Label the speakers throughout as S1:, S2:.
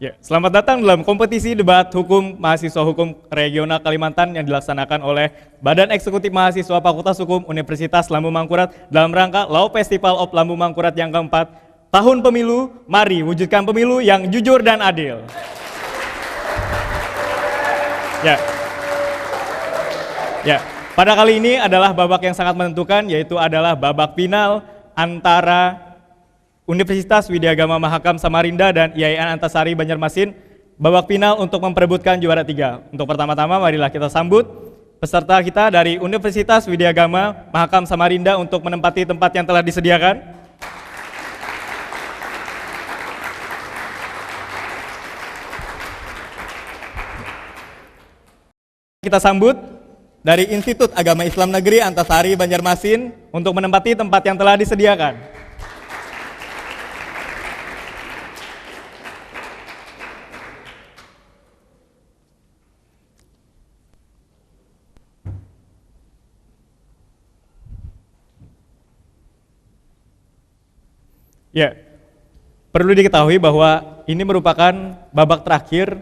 S1: Ya, selamat datang dalam kompetisi debat hukum mahasiswa hukum regional Kalimantan yang dilaksanakan oleh Badan Eksekutif Mahasiswa Fakultas Hukum Universitas Lambung Mangkurat dalam rangka Law Festival of Lambung Mangkurat yang keempat. Tahun pemilu, mari wujudkan pemilu yang jujur dan adil. Ya, pada kali ini adalah babak yang sangat menentukan, yaitu adalah babak final antara Universitas Widyagama Mahakam Samarinda dan IAIN Antasari Banjarmasin, babak final untuk memperebutkan juara 3. Untuk pertama-tama marilah kita sambut peserta kita dari Universitas Widyagama Mahakam Samarinda untuk menempati tempat yang telah disediakan. Kita sambut dari Institut Agama Islam Negeri Antasari Banjarmasin untuk menempati tempat yang telah disediakan. Ya, perlu diketahui bahwa ini merupakan babak terakhir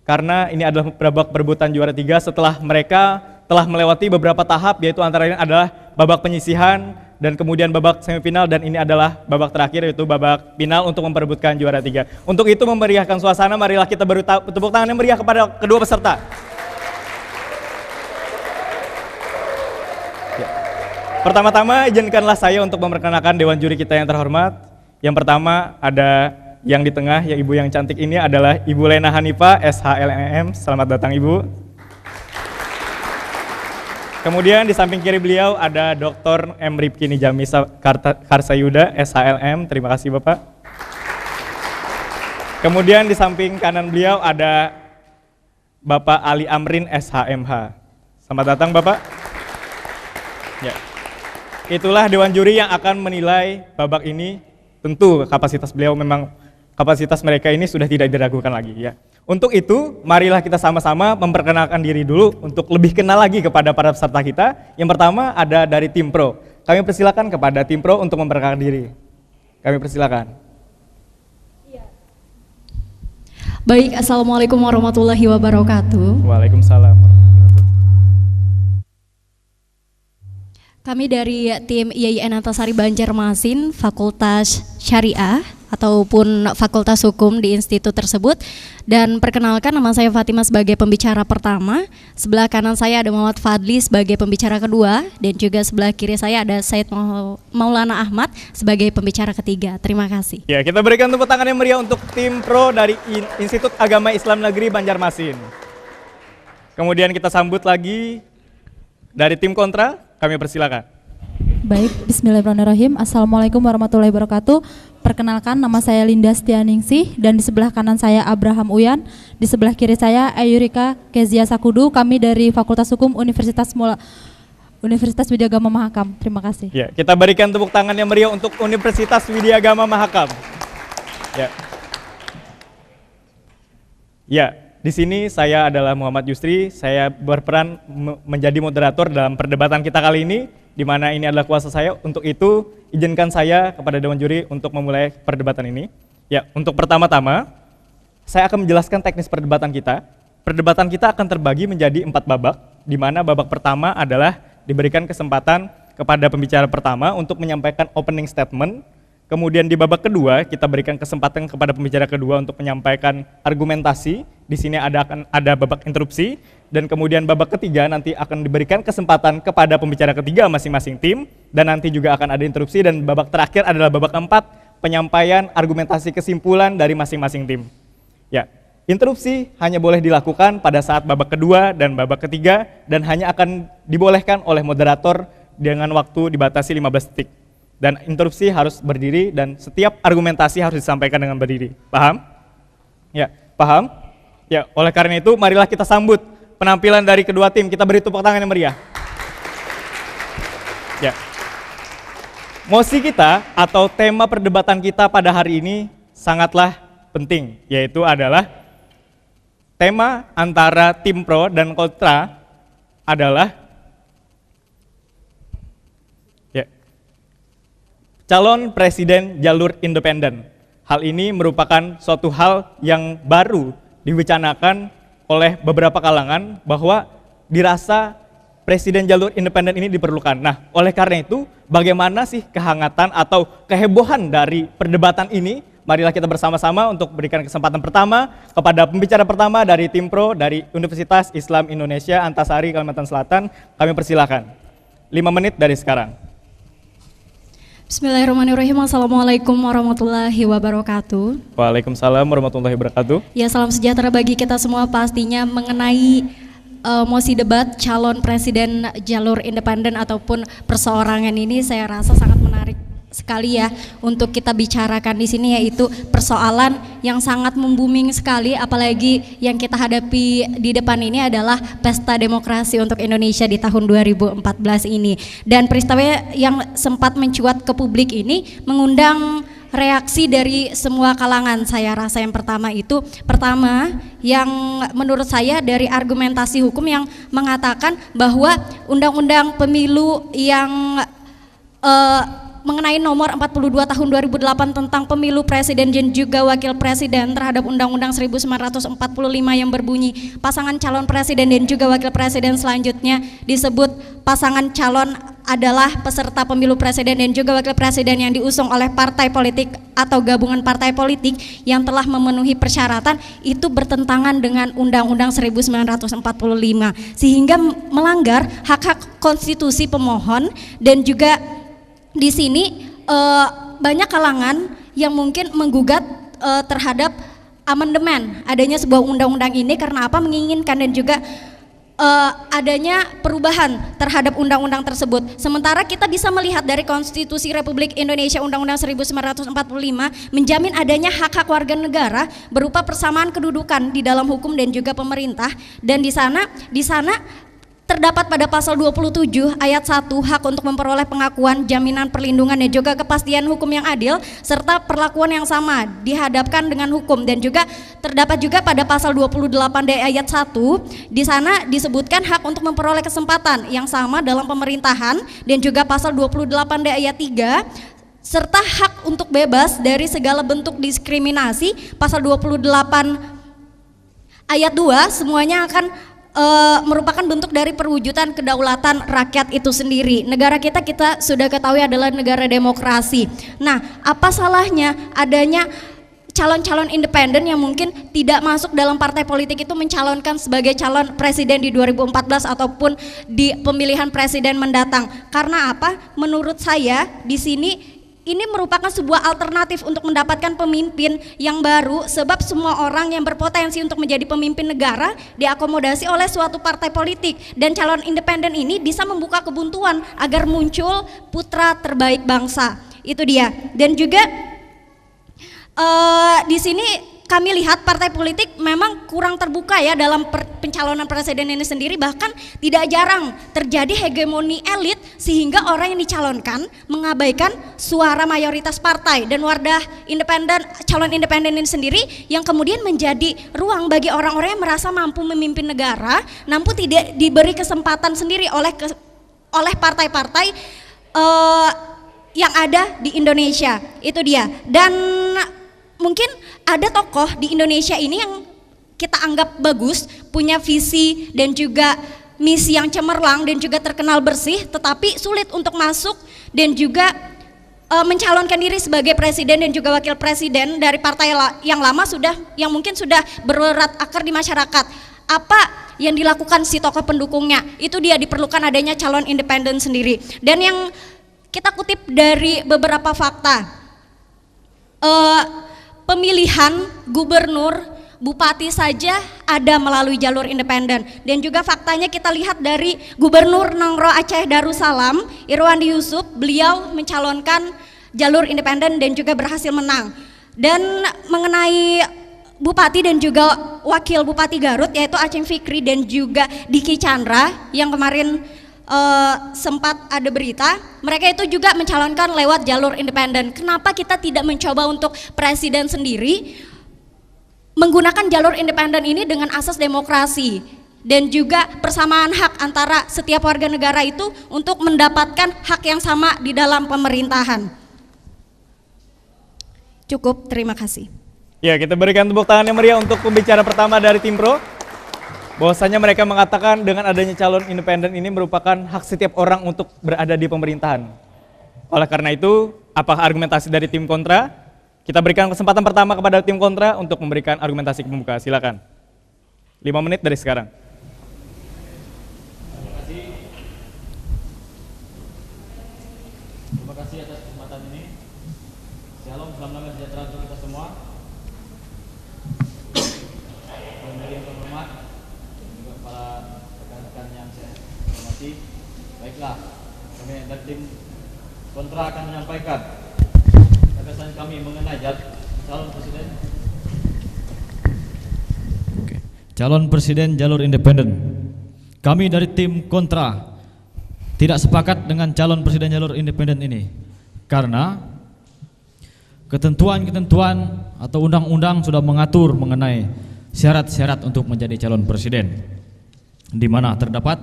S1: karena ini adalah babak perebutan juara 3 setelah mereka telah melewati beberapa tahap, yaitu antara lain adalah babak penyisihan dan kemudian babak semifinal, dan ini adalah babak terakhir yaitu babak final untuk memperebutkan juara 3. Untuk itu memeriahkan suasana, marilah kita beri tepuk tangan yang meriah kepada kedua peserta. Ya. Pertama-tama izinkanlah saya untuk memperkenalkan dewan juri kita yang terhormat. Yang pertama ada yang di tengah, ya ibu yang cantik ini adalah Ibu Lena Hanifa, SHLMM. Selamat datang Ibu. Kemudian di samping kiri beliau ada Dr. M. Rifki Nijami Karsayuda, SHLM. Terima kasih Bapak. Kemudian di samping kanan beliau ada Bapak Ali Amrin, SHMH. Selamat datang Bapak. Ya. Itulah dewan juri yang akan menilai babak ini. Tentu kapasitas beliau memang, kapasitas mereka ini sudah tidak diragukan lagi ya. Untuk itu, marilah kita sama-sama memperkenalkan diri dulu untuk lebih kenal lagi kepada para peserta kita. Yang pertama ada dari tim pro. Kami persilakan kepada tim pro untuk memperkenalkan diri. Kami persilakan.
S2: Baik, Assalamualaikum warahmatullahi wabarakatuh.
S1: Waalaikumsalam.
S2: Kami dari tim IAIN Antasari Banjarmasin, Fakultas Syariah ataupun Fakultas Hukum di institut tersebut. Dan perkenalkan, nama saya Fatimah sebagai pembicara pertama. Sebelah kanan saya ada Muhammad Fadli sebagai pembicara kedua, dan juga sebelah kiri saya ada Said Maulana Ahmad sebagai pembicara ketiga. Terima kasih.
S1: Ya, kita berikan tepuk tangan yang meriah untuk tim pro dari Institut Agama Islam Negeri Banjarmasin. Kemudian kita sambut lagi dari tim kontra. Kami persilakan.
S3: Baik, bismillahirrahmanirrahim. Assalamualaikum warahmatullahi wabarakatuh. Perkenalkan, nama saya Linda Stianingsih dan di sebelah kanan saya Abraham Uyan, di sebelah kiri saya Ayurika Kezia Sakudu. Kami dari Fakultas Hukum Universitas Widyagama Mahakam. Terima kasih.
S1: Ya, kita berikan tepuk tangan yang meriah untuk Universitas Widyagama Mahakam. Ya. Ya. Di sini saya adalah Muhammad Yusri, saya berperan menjadi moderator dalam perdebatan kita kali ini, di mana ini adalah kuasa saya. Untuk itu, izinkan saya kepada Dewan Juri untuk memulai perdebatan ini. Ya, untuk pertama-tama, saya akan menjelaskan teknis perdebatan kita. Perdebatan kita akan terbagi menjadi 4 babak, di mana babak pertama adalah diberikan kesempatan kepada pembicara pertama untuk menyampaikan opening statement. Kemudian di babak kedua kita berikan kesempatan kepada pembicara kedua untuk menyampaikan argumentasi. Di sini akan ada babak interupsi, dan kemudian babak ketiga nanti akan diberikan kesempatan kepada pembicara ketiga masing-masing tim, dan nanti juga akan ada interupsi, dan babak terakhir adalah babak keempat, penyampaian argumentasi kesimpulan dari masing-masing tim. Ya, interupsi hanya boleh dilakukan pada saat babak kedua dan babak ketiga, dan hanya akan dibolehkan oleh moderator dengan waktu dibatasi 15 detik. Dan interupsi harus berdiri dan setiap argumentasi harus disampaikan dengan berdiri. Paham? Ya, paham? Ya, oleh karena itu marilah kita sambut penampilan dari kedua tim. Kita beri tepuk tangan yang meriah. Ya. Mosi kita atau tema perdebatan kita pada hari ini sangatlah penting, yaitu adalah tema antara tim pro dan kontra adalah calon presiden jalur independen. hal ini merupakan suatu hal yang baru dibicarakan oleh beberapa kalangan bahwa dirasa presiden jalur independen ini diperlukan. Nah, oleh karena itu, bagaimana sih kehangatan atau kehebohan dari perdebatan ini? Marilah kita bersama-sama untuk berikan kesempatan pertama kepada pembicara pertama dari tim pro dari Universitas Islam Indonesia Antasari, Kalimantan Selatan. Kami persilakan. 5 menit dari sekarang.
S2: Bismillahirrahmanirrahim. Assalamualaikum warahmatullahi wabarakatuh.
S1: Waalaikumsalam warahmatullahi wabarakatuh.
S2: Ya, salam sejahtera bagi kita semua. Pastinya mengenai mosi debat calon presiden jalur independen ataupun perseorangan ini saya rasa sangat menarik sekali ya untuk kita bicarakan di sini, yaitu persoalan yang sangat membuming sekali, apalagi yang kita hadapi di depan ini adalah pesta demokrasi untuk Indonesia di tahun 2014 ini. Dan peristiwa yang sempat mencuat ke publik ini mengundang reaksi dari semua kalangan. Saya rasa yang pertama yang menurut saya dari argumentasi hukum yang mengatakan bahwa undang-undang pemilu yang mengenai nomor 42 tahun 2008 tentang pemilu presiden dan juga wakil presiden terhadap undang-undang 1945 yang berbunyi pasangan calon presiden dan juga wakil presiden selanjutnya disebut pasangan calon adalah peserta pemilu presiden dan juga wakil presiden yang diusung oleh partai politik atau gabungan partai politik yang telah memenuhi persyaratan, itu bertentangan dengan undang-undang 1945 sehingga melanggar hak-hak konstitusi pemohon. Dan juga di sini banyak kalangan yang mungkin menggugat terhadap amandemen adanya sebuah undang-undang ini karena apa, menginginkan dan juga adanya perubahan terhadap undang-undang tersebut. Sementara kita bisa melihat dari Konstitusi Republik Indonesia Undang-Undang 1945 menjamin adanya hak-hak warga negara berupa persamaan kedudukan di dalam hukum dan juga pemerintah. Dan di sana terdapat pada pasal 27 ayat 1 hak untuk memperoleh pengakuan, jaminan perlindungan dan juga kepastian hukum yang adil serta perlakuan yang sama dihadapkan dengan hukum. Dan juga terdapat juga pada pasal 28D ayat 1 di sana disebutkan hak untuk memperoleh kesempatan yang sama dalam pemerintahan, dan juga pasal 28D ayat 3 serta hak untuk bebas dari segala bentuk diskriminasi. Pasal 28 ayat 2 semuanya akan merupakan bentuk dari perwujudan kedaulatan rakyat itu sendiri. Negara kita sudah ketahui adalah negara demokrasi. Nah, apa salahnya adanya calon-calon independen yang mungkin tidak masuk dalam partai politik itu mencalonkan sebagai calon presiden di 2014 ataupun di pemilihan presiden mendatang? Karena apa? Menurut saya di sini ini merupakan sebuah alternatif untuk mendapatkan pemimpin yang baru, sebab semua orang yang berpotensi untuk menjadi pemimpin negara diakomodasi oleh suatu partai politik, dan calon independen ini bisa membuka kebuntuan agar muncul putra terbaik bangsa. Itu dia. Dan juga di sini kami lihat partai politik memang kurang terbuka ya dalam pencalonan presiden ini sendiri. Bahkan tidak jarang terjadi hegemoni elit sehingga orang yang dicalonkan mengabaikan suara mayoritas partai dan wadah independen, calon independen ini sendiri yang kemudian menjadi ruang bagi orang-orang yang merasa mampu memimpin negara namun tidak diberi kesempatan sendiri oleh partai-partai yang ada di Indonesia. Itu dia. Dan mungkin ada tokoh di Indonesia ini yang kita anggap bagus, punya visi dan juga misi yang cemerlang dan juga terkenal bersih, tetapi sulit untuk masuk dan juga mencalonkan diri sebagai presiden dan juga wakil presiden dari partai yang lama yang mungkin sudah bererat akar di masyarakat. Apa yang dilakukan si tokoh pendukungnya? Itu dia, diperlukan adanya calon independen sendiri. Dan yang kita kutip dari beberapa fakta, pemilihan gubernur, bupati saja ada melalui jalur independen. Dan juga faktanya kita lihat dari Gubernur Nangro Aceh Darussalam, Irwandi Yusuf, beliau mencalonkan jalur independen dan juga berhasil menang. Dan mengenai bupati dan juga wakil bupati Garut yaitu Aceh Fikri dan juga Diki Chandra yang kemarin sempat ada berita, mereka itu juga mencalonkan lewat jalur independen. Kenapa kita tidak mencoba untuk presiden sendiri menggunakan jalur independen ini dengan asas demokrasi dan juga persamaan hak antara setiap warga negara itu untuk mendapatkan hak yang sama di dalam pemerintahan. Cukup, terima kasih.
S1: Ya, kita berikan tepuk tangan yang meriah untuk pembicara pertama dari tim Pro. Bahwasanya mereka mengatakan dengan adanya calon independen ini merupakan hak setiap orang untuk berada di pemerintahan. Oleh karena itu, apakah argumentasi dari tim kontra? Kita berikan kesempatan pertama kepada tim kontra untuk memberikan argumentasi pembuka. Silakan. 5 menit dari sekarang.
S4: Terima kasih atas kesempatan ini. Shalom, salam damai sejahtera untuk kita semua. Yang terhormat, juga para rekan-rekan yang saya hormati. Baiklah, kami dari tim kontra akan menyampaikan gagasan kami mengenai calon presiden. Calon presiden jalur independen. Kami dari tim kontra tidak sepakat dengan calon presiden jalur independen ini karena ketentuan-ketentuan atau undang-undang sudah mengatur mengenai syarat-syarat untuk menjadi calon presiden, di mana terdapat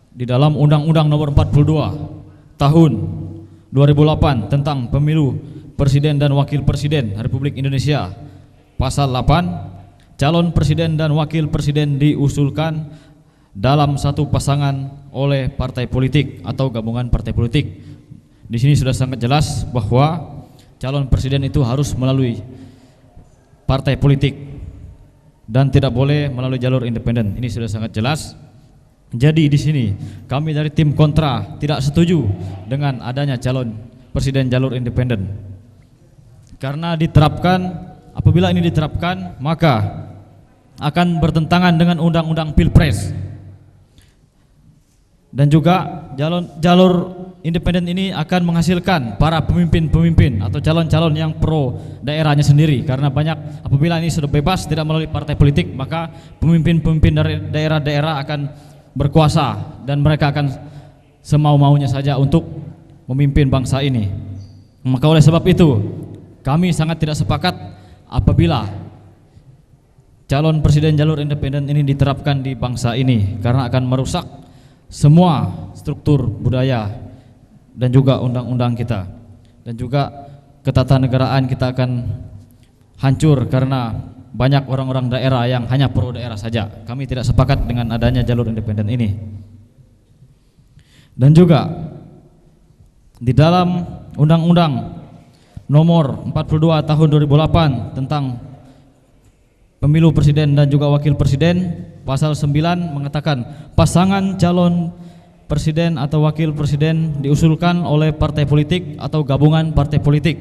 S4: di dalam Undang-Undang Nomor 42 Tahun 2008 tentang Pemilu Presiden dan Wakil Presiden Republik Indonesia. Pasal 8, calon presiden dan wakil presiden diusulkan dalam satu pasangan oleh partai politik atau gabungan partai politik. Di sini sudah sangat jelas bahwa calon presiden itu harus melalui partai politik dan tidak boleh melalui jalur independen. Ini sudah sangat jelas. Jadi di sini kami dari tim kontra tidak setuju dengan adanya calon presiden jalur independen. Karena apabila ini diterapkan maka akan bertentangan dengan undang-undang Pilpres. Dan juga jalur independen ini akan menghasilkan para pemimpin-pemimpin atau calon-calon yang pro daerahnya sendiri, karena banyak apabila ini sudah bebas tidak melalui partai politik maka pemimpin-pemimpin dari daerah-daerah akan berkuasa dan mereka akan semau-maunya saja untuk memimpin bangsa ini. Maka oleh sebab itu kami sangat tidak sepakat apabila calon presiden jalur independen ini diterapkan di bangsa ini, karena akan merusak semua struktur budaya dan juga undang-undang kita, dan juga ketatanegaraan kita akan hancur karena banyak orang-orang daerah yang hanya pro daerah saja. Kami tidak sepakat dengan adanya jalur independen ini. Dan juga di dalam Undang-Undang Nomor 42 Tahun 2008 tentang Pemilu Presiden dan juga Wakil Presiden, pasal 9 mengatakan pasangan calon presiden atau wakil presiden diusulkan oleh partai politik atau gabungan partai politik.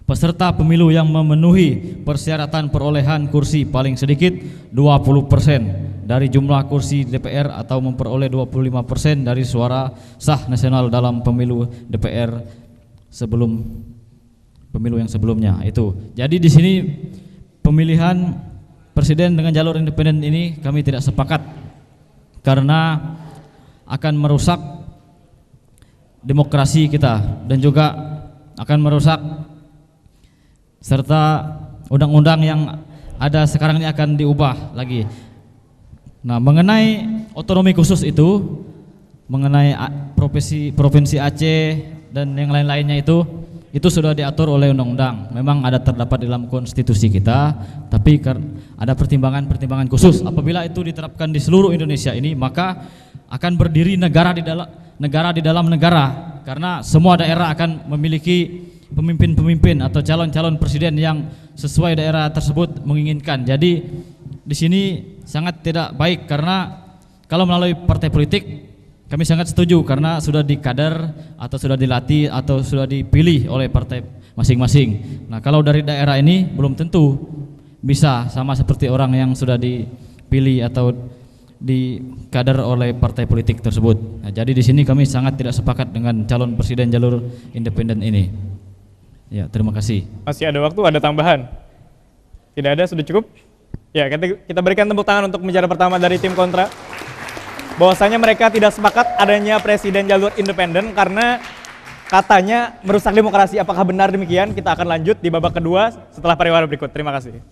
S4: Peserta pemilu yang memenuhi persyaratan perolehan kursi paling sedikit 20% dari jumlah kursi DPR atau memperoleh 25% dari suara sah nasional dalam pemilu DPR sebelum pemilu yang sebelumnya itu. Jadi di sini pemilihan presiden dengan jalur independen ini kami tidak sepakat karena akan merusak demokrasi kita dan juga akan merusak serta undang-undang yang ada sekarang ini akan diubah lagi. Nah, mengenai otonomi khusus itu, mengenai provinsi Aceh dan yang lain-lainnya itu sudah diatur oleh undang-undang. Memang ada terdapat dalam konstitusi kita, tapi ada pertimbangan-pertimbangan khusus. Apabila itu diterapkan di seluruh Indonesia ini, maka akan berdiri negara di dalam negara, karena semua daerah akan memiliki pemimpin-pemimpin atau calon-calon presiden yang sesuai daerah tersebut menginginkan. Jadi di sini sangat tidak baik, karena kalau melalui partai politik kami sangat setuju karena sudah dikader atau sudah dilatih atau sudah dipilih oleh partai masing-masing. Nah, kalau dari daerah ini belum tentu bisa sama seperti orang yang sudah dipilih atau dikader oleh partai politik tersebut. Nah, jadi di sini kami sangat tidak sepakat dengan calon presiden jalur independen ini. Ya, terima kasih.
S1: Masih ada waktu, ada tambahan? Tidak ada, sudah cukup? Ya, kita berikan tepuk tangan untuk pembicara pertama dari tim kontra. Bahwasanya mereka tidak sepakat adanya presiden jalur independen karena katanya merusak demokrasi. Apakah benar demikian? Kita akan lanjut di babak kedua setelah pariwara berikut. Terima kasih.